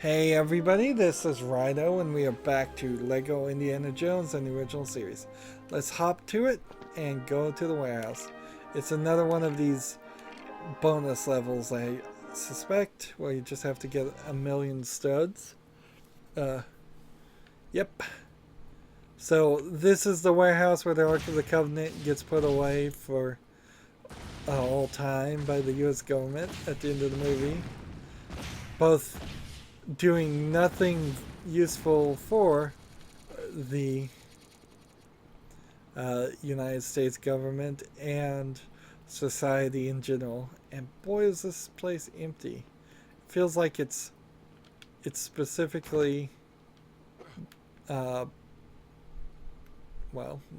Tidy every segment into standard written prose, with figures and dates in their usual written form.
Hey everybody, this is Rydo and we are back to Lego Indiana Jones and the original series. Let's hop to it and go to the warehouse. It's another one of these bonus levels, I suspect, where you just have to get a million studs. Yep. So this is the warehouse where the Ark of the Covenant gets put away for all time by the US government at the end of the movie. Both doing nothing useful for the United States government and society in general. And boy, is this place empty. It feels like it's specifically well,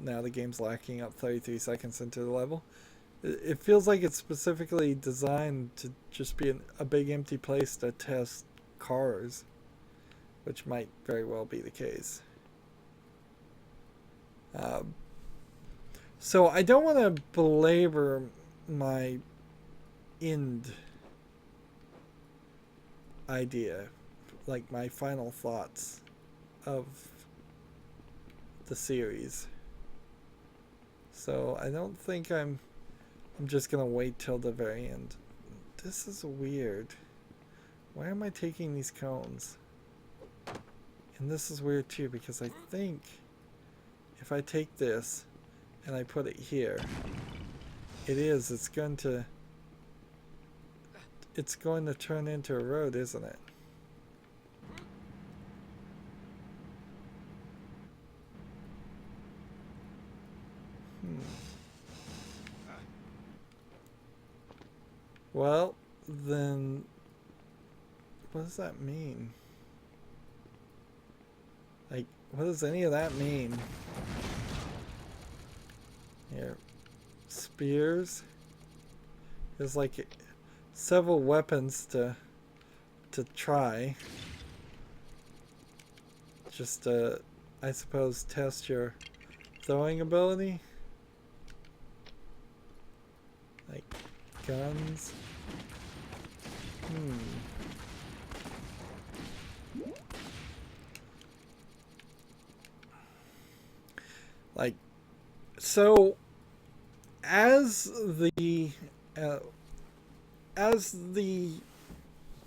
now the game's lacking up 33 seconds into the level. It feels like it's specifically designed to just be a big empty place to test cars, which might very well be the case. So I don't want to belabor my end idea, like my final thoughts of the series. So I don't think I'm just gonna wait till the very end. This is weird. Why am I taking these cones? And this is weird too, because I think if I take this and I put it here, it's going to turn into a road, isn't it? Well, then what does that mean? Like, what does any of that mean? Here, spears. There's like several weapons to try. Just I suppose test your throwing ability. Like guns. Like, so as the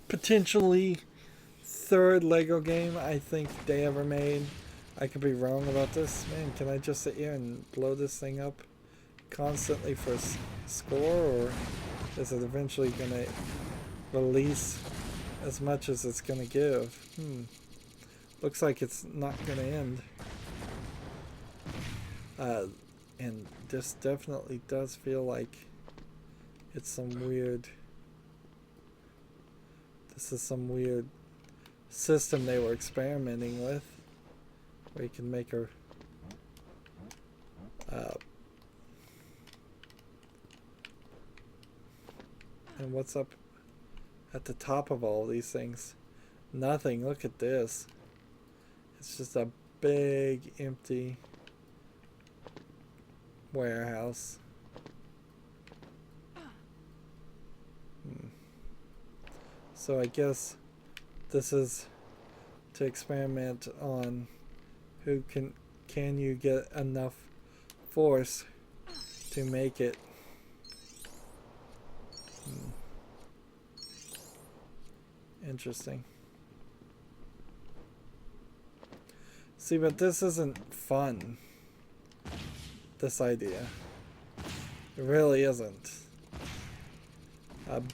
potentially third Lego game I think they ever made, I could be wrong about this. Man, can I just sit here and blow this thing up constantly for score, or is it eventually gonna release as much as it's gonna give? Looks like it's not gonna end. And this definitely does feel like it's some weird... This is some weird system they were experimenting with, where you can make a... and what's up at the top of all these things? Nothing. Look at this. It's just a big empty warehouse. So I guess this is to experiment on who can you get enough force to make it. Interesting. See, but this isn't fun. This idea. It really isn't.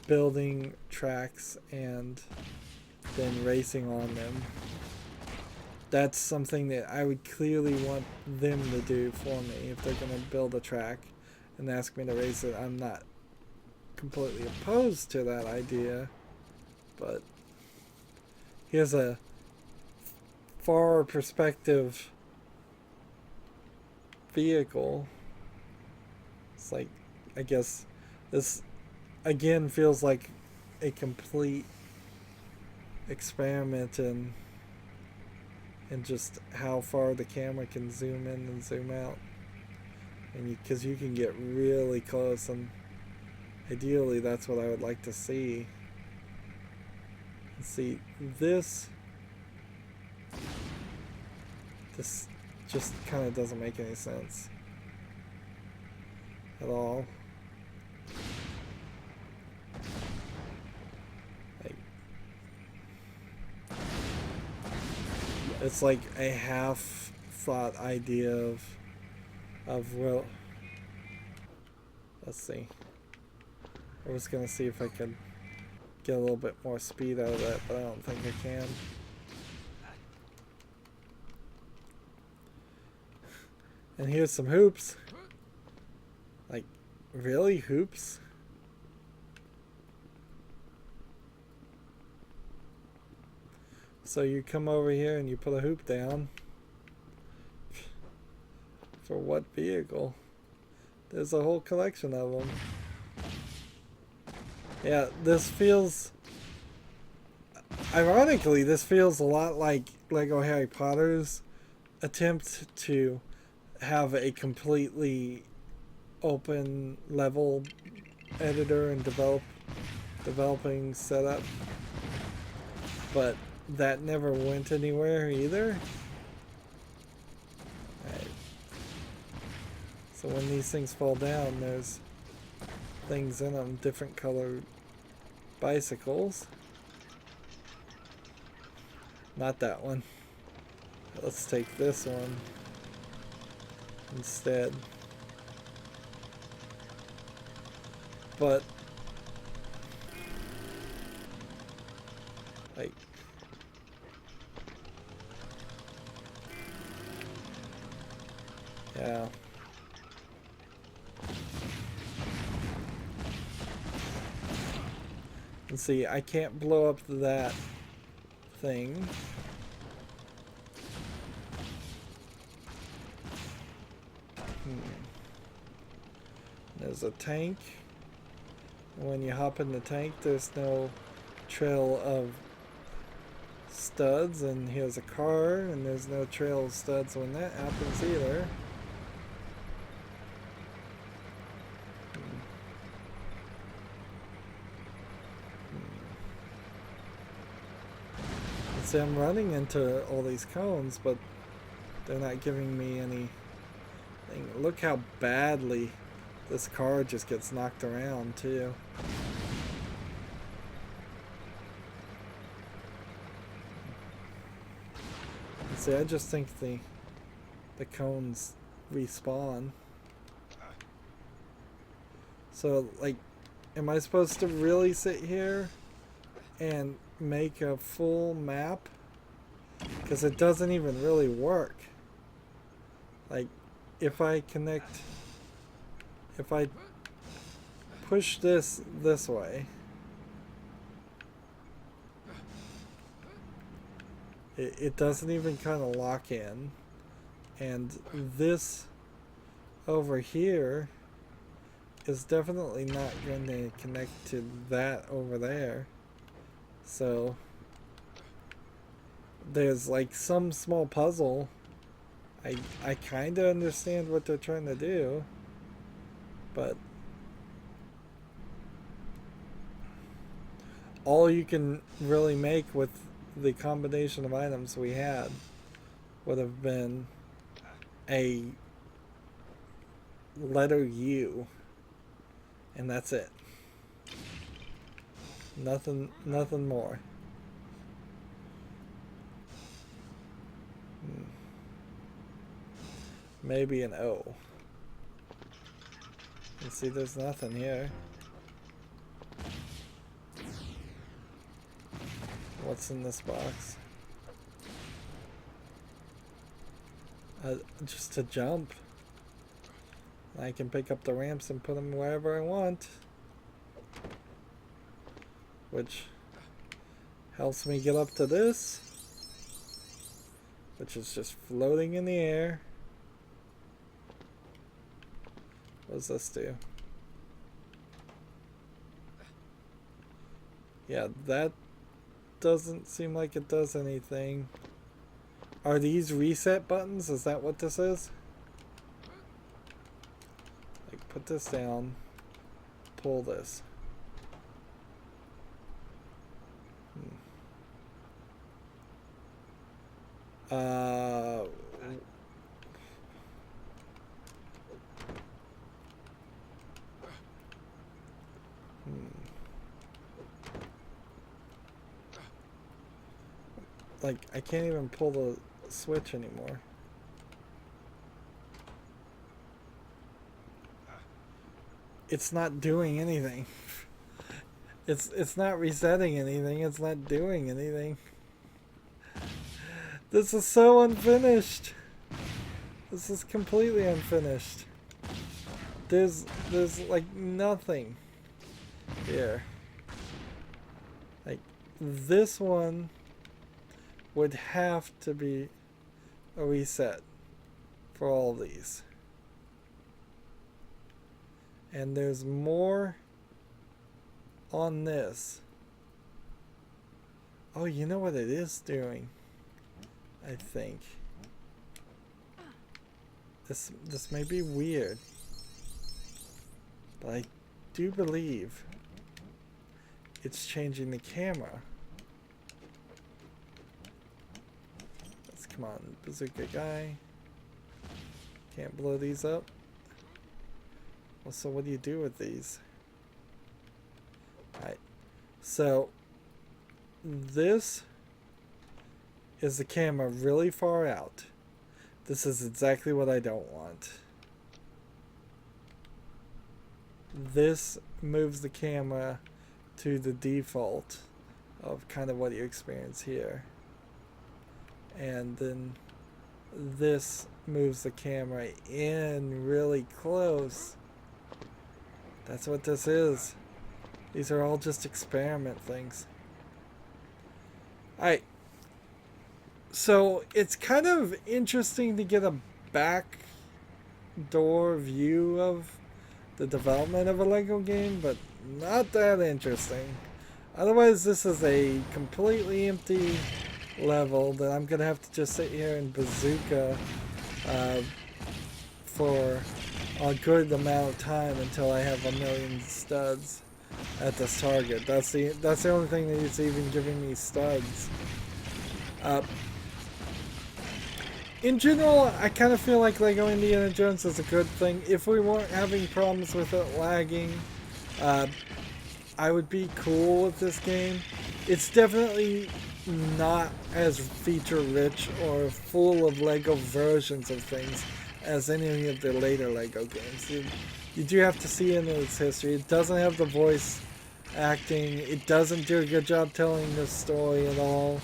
Building tracks and then racing on them. That's something that I would clearly want them to do for me. If they're going to build a track and ask me to race it, I'm not completely opposed to that idea. But here's a far perspective vehicle. It's like, I guess this again feels like a complete experiment in just how far the camera can zoom in and zoom out, and because you can get really close, and ideally that's what I would like to see. See, this just kind of doesn't make any sense at all. Like, it's like a half-thought idea of well, let's see. I was gonna see if I could get a little bit more speed out of that, but I don't think I can. And here's some hoops. Like, really? Hoops? So you come over here and you put a hoop down. For what vehicle? There's a whole collection of them. Yeah, this feels... Ironically, this feels a lot like Lego Harry Potter's attempt to have a completely open level editor and developing setup, but that never went anywhere either. Right. So when these things fall down, there's things in them, different colored bicycles. Not that one. Let's take this one instead. But like, yeah. And see, I can't blow up that thing. There's a tank. When you hop in the tank, there's no trail of studs, and here's a car, and there's no trail of studs when that happens either. See, I'm running into all these cones, but they're not giving me anything. Look how badly this car just gets knocked around too. See, I just think the cones respawn. So, like, am I supposed to really sit here and make a full map? Because it doesn't even really work. Like, if I push this way, it doesn't even kind of lock in, and this over here is definitely not going to connect to that over there. So there's like some small puzzle. I kind of understand what they're trying to do, but all you can really make with the combination of items we had would have been a letter U, and that's it. Nothing more. Maybe an O. You see, there's nothing here. What's in this box? Just to jump. I can pick up the ramps and put them wherever I want, which helps me get up to this, which is just floating in the air. What does this do? Yeah, that doesn't seem like it does anything. Are these reset buttons? Is that what this is? Like, put this down, pull this. Uh, like, I can't even pull the switch anymore. It's not doing anything. It's not resetting anything. It's not doing anything. This is so unfinished. This is completely unfinished. There's like nothing here. Like, this one would have to be a reset for all of these. And there's more on this. Oh, you know what it is doing? I think. This may be weird, but I do believe it's changing the camera. Let's come on, bazooka guy. Can't blow these up. Well, so what do you do with these? Alright, so this is the camera really far out. This is exactly what I don't want. This moves the camera to the default of kind of what you experience here. And then this moves the camera in really close. That's what this is. These are all just experiment things. Alright. So it's kind of interesting to get a backdoor view of the development of a Lego game, but not that interesting. Otherwise, this is a completely empty level that I'm gonna have to just sit here and bazooka for a good amount of time until I have 1,000,000 studs at this target. That's the only thing that is even giving me studs. In general, I kind of feel like Lego Indiana Jones is a good thing. If we weren't having problems with it lagging, I would be cool with this game. It's definitely not as feature-rich or full of Lego versions of things as any of the later Lego games. You do have to see into its history. It doesn't have the voice acting. It doesn't do a good job telling the story at all.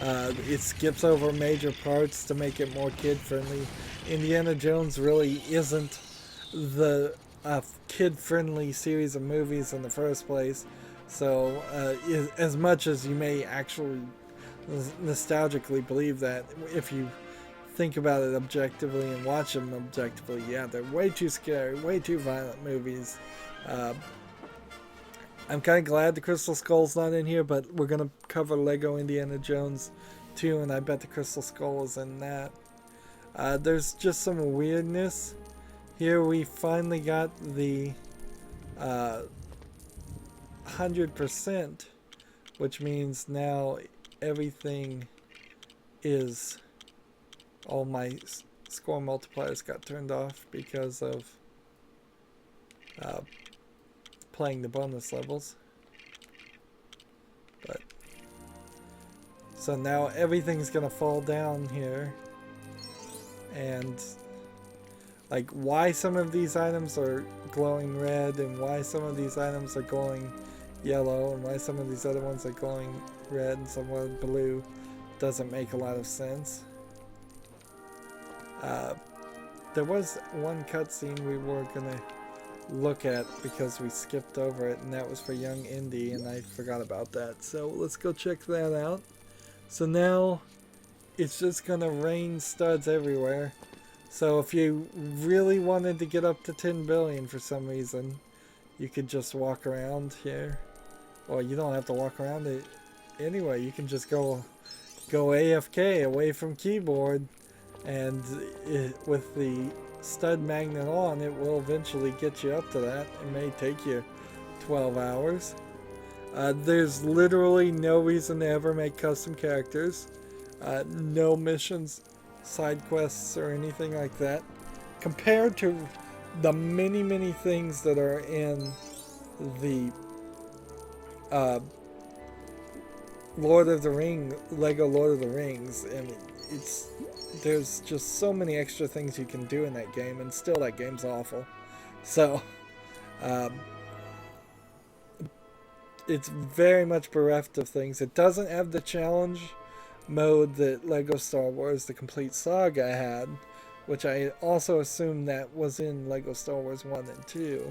It skips over major parts to make it more kid-friendly. Indiana Jones really isn't the kid-friendly series of movies in the first place. So, as much as you may actually nostalgically believe that, if you think about it objectively and watch them objectively, yeah, they're way too scary, way too violent movies. I'm kind of glad the Crystal Skull's not in here, but we're going to cover Lego Indiana Jones 2, and I bet the Crystal Skull is in that. There's just some weirdness. Here we finally got the 100%, which means now everything is... all my score multipliers got turned off because of playing the bonus levels. But so now everything's gonna fall down here, and like why some of these items are glowing red and why some of these items are glowing yellow and why some of these other ones are glowing red and some are blue doesn't make a lot of sense. There was one cutscene we were gonna look at because we skipped over it, and that was for young Indy, and I forgot about that. So let's go check that out. So now it's just gonna rain studs everywhere. So if you really wanted to get up to 10 billion for some reason, you could just walk around here. Well, you don't have to walk around it anyway. You can just go AFK, away from keyboard, and with the stud magnet on, it will eventually get you up to that. It may take you 12 hours. There's literally no reason to ever make custom characters. No missions, side quests, or anything like that, compared to the many things that are in the Lord of the Lego Lord of the Rings. I mean, there's just so many extra things you can do in that game, and still that game's awful. So, it's very much bereft of things. It doesn't have the challenge mode that Lego Star Wars The Complete Saga had, which I also assume that was in Lego Star Wars 1 and 2,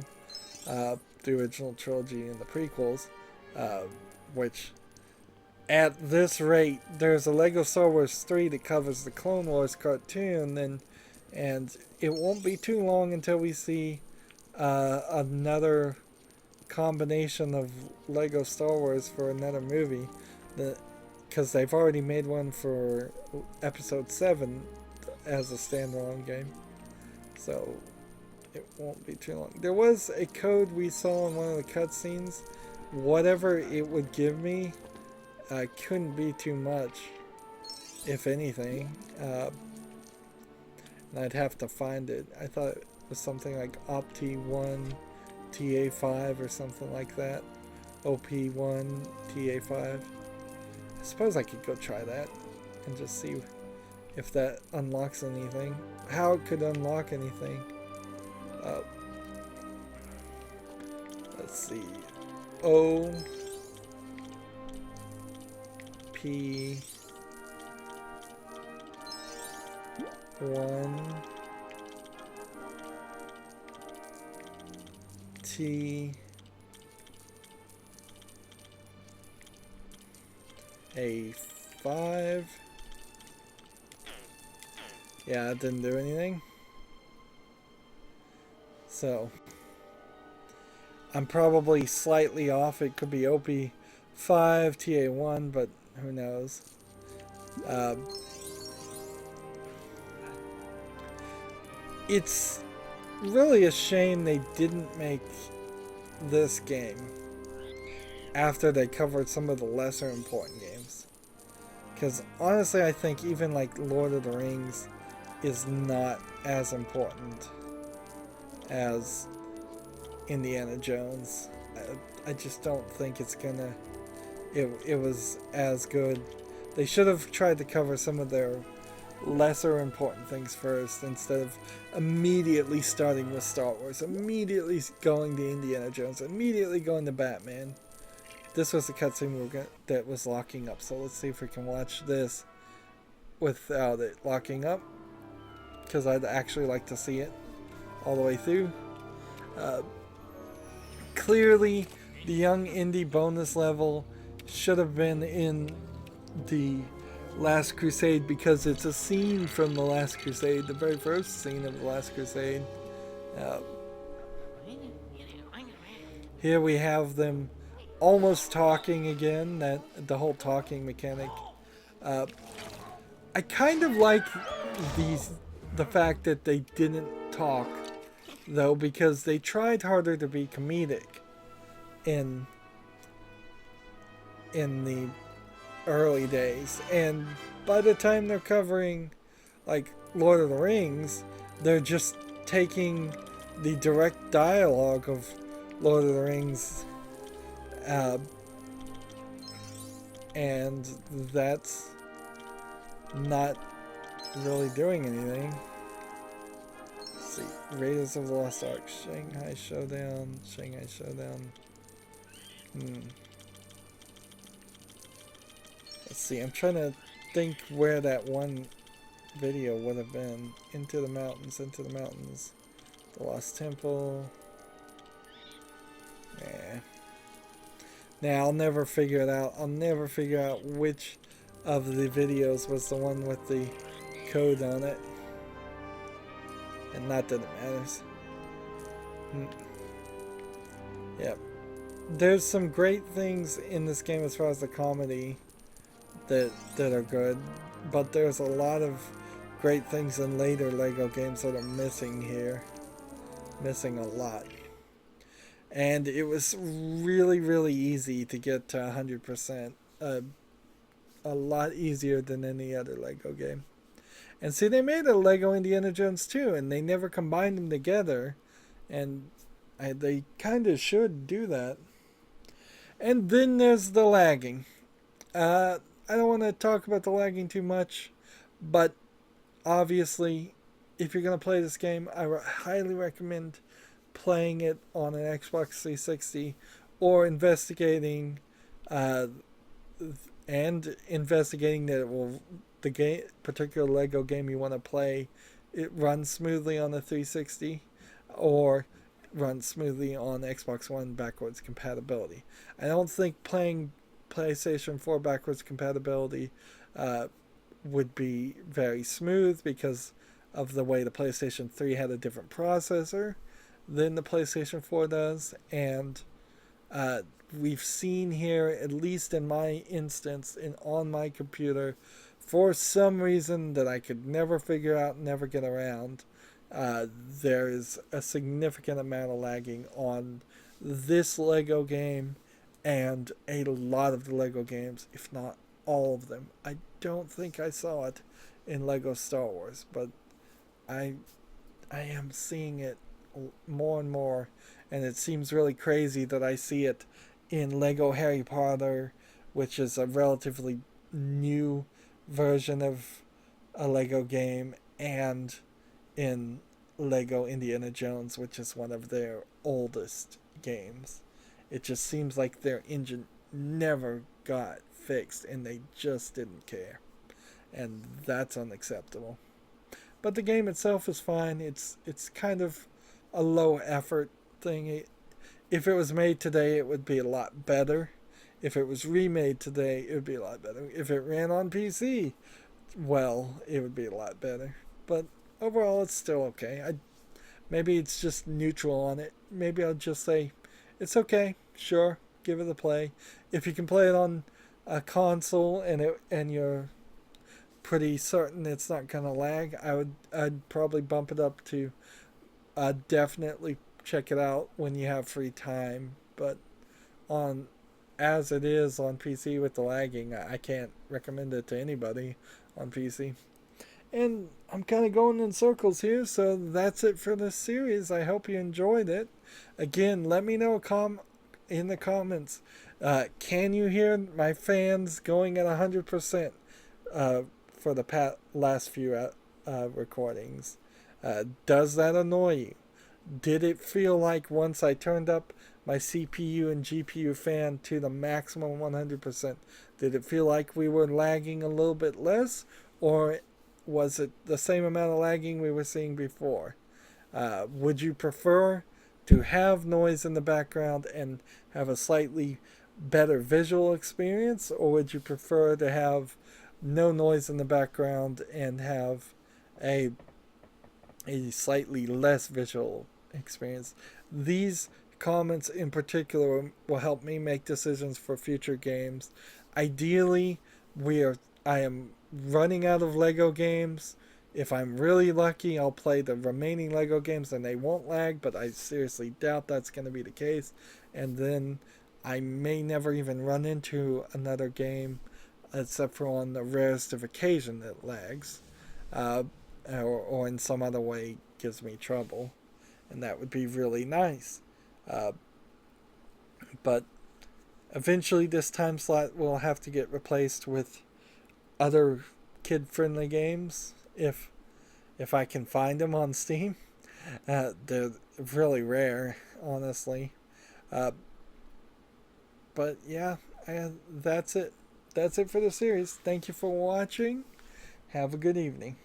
the original trilogy and the prequels, which at this rate, there's a Lego Star Wars 3 that covers the Clone Wars cartoon, and it won't be too long until we see another combination of Lego Star Wars for another movie, because they've already made one for Episode 7 as a standalone game, so it won't be too long. There was a code we saw in one of the cutscenes. Whatever it would give me couldn't be too much, if anything, and I'd have to find it. I thought it was something like Opti1 TA5 or something like that. OP1 TA5. I suppose I could go try that and just see if that unlocks anything. How it could unlock anything. Let's see. O P 1 T A5. Yeah, it didn't do anything. So I'm probably slightly off. It could be OP5 TA1, but who knows. It's really a shame they didn't make this game after they covered some of the lesser important games, because honestly I think even like Lord of the Rings is not as important as Indiana Jones. I just don't think it's gonna it was as good. They should have tried to cover some of their lesser important things first, instead of immediately starting with Star Wars, immediately going to Indiana Jones, immediately going to Batman. This was the cutscene that was locking up, so let's see if we can watch this without it locking up, because I'd actually like to see it all the way through. Clearly, the young Indy bonus level should have been in the Last Crusade, because it's a scene from the Last Crusade, the very first scene of the Last Crusade. Here we have them almost talking again, the whole talking mechanic. I kind of like the fact that they didn't talk, though, because they tried harder to be comedic in the early days, and by the time they're covering like Lord of the Rings, they're just taking the direct dialogue of Lord of the Rings, and that's not really doing anything. Let's see, Raiders of the Lost Ark, Shanghai Showdown. Let's see, I'm trying to think where that one video would have been. Into the mountains, the Lost Temple. Nah, I'll never figure it out. I'll never figure out which of the videos was the one with the code on it. And not that it matters. Yep. There's some great things in this game as far as the comedy that are good, but there's a lot of great things in later Lego games that are missing here. Missing a lot. And it was really easy to get to 100% a lot easier than any other Lego game. And see, they made a Lego Indiana Jones too, and they never combined them together. And they kind of should do that. And then there's the lagging. I don't want to talk about the lagging too much, but obviously, if you're going to play this game, I highly recommend playing it on an Xbox 360 or investigating that it will, the game, particular Lego game you want to play, it runs smoothly on the 360 or runs smoothly on Xbox One backwards compatibility. I don't think playing PlayStation 4 backwards compatibility would be very smooth because of the way the PlayStation 3 had a different processor than the PlayStation 4 does. And we've seen here, at least in my instance, on my computer, for some reason that I could never figure out, never get around, there is a significant amount of lagging on this Lego game and a lot of the Lego games, if not all of them. I don't think I saw it in Lego Star Wars, but I am seeing it more and more, and it seems really crazy that I see it in Lego Harry Potter, which is a relatively new version of a Lego game, and in Lego Indiana Jones, which is one of their oldest games. It just seems like their engine never got fixed and they just didn't care. And that's unacceptable. But the game itself is fine. It's kind of a low effort thing. If it was made today, it would be a lot better. If it was remade today, it would be a lot better. If it ran on PC, well, it would be a lot better. But overall, it's still okay. Maybe it's just neutral on it. Maybe I'll just say, it's okay, sure, give it a play. If you can play it on a console and you're pretty certain it's not gonna lag, I'd probably bump it up to definitely check it out when you have free time. But as it is on PC with the lagging, I can't recommend it to anybody on PC. And I'm kind of going in circles here, so that's it for this series. I hope you enjoyed it. Again, let me know in the comments. Can you hear my fans going at 100% for the last few recordings? Does that annoy you? Did it feel like once I turned up my CPU and GPU fan to the maximum 100%, did it feel like we were lagging a little bit less? Or was it the same amount of lagging we were seeing before? Would you prefer to have noise in the background and have a slightly better visual experience? Or would you prefer to have no noise in the background and have a slightly less visual experience? These comments in particular will help me make decisions for future games. Ideally, I am running out of Lego games. If I'm really lucky, I'll play the remaining Lego games and they won't lag, but I seriously doubt that's going to be the case. And then I may never even run into another game except for on the rarest of occasion that lags, or in some other way gives me trouble, and that would be really nice. But eventually this time slot will have to get replaced with other kid-friendly games if I can find them on Steam. They're really rare, honestly. But yeah, that's it. That's it for the series. Thank you for watching. Have a good evening.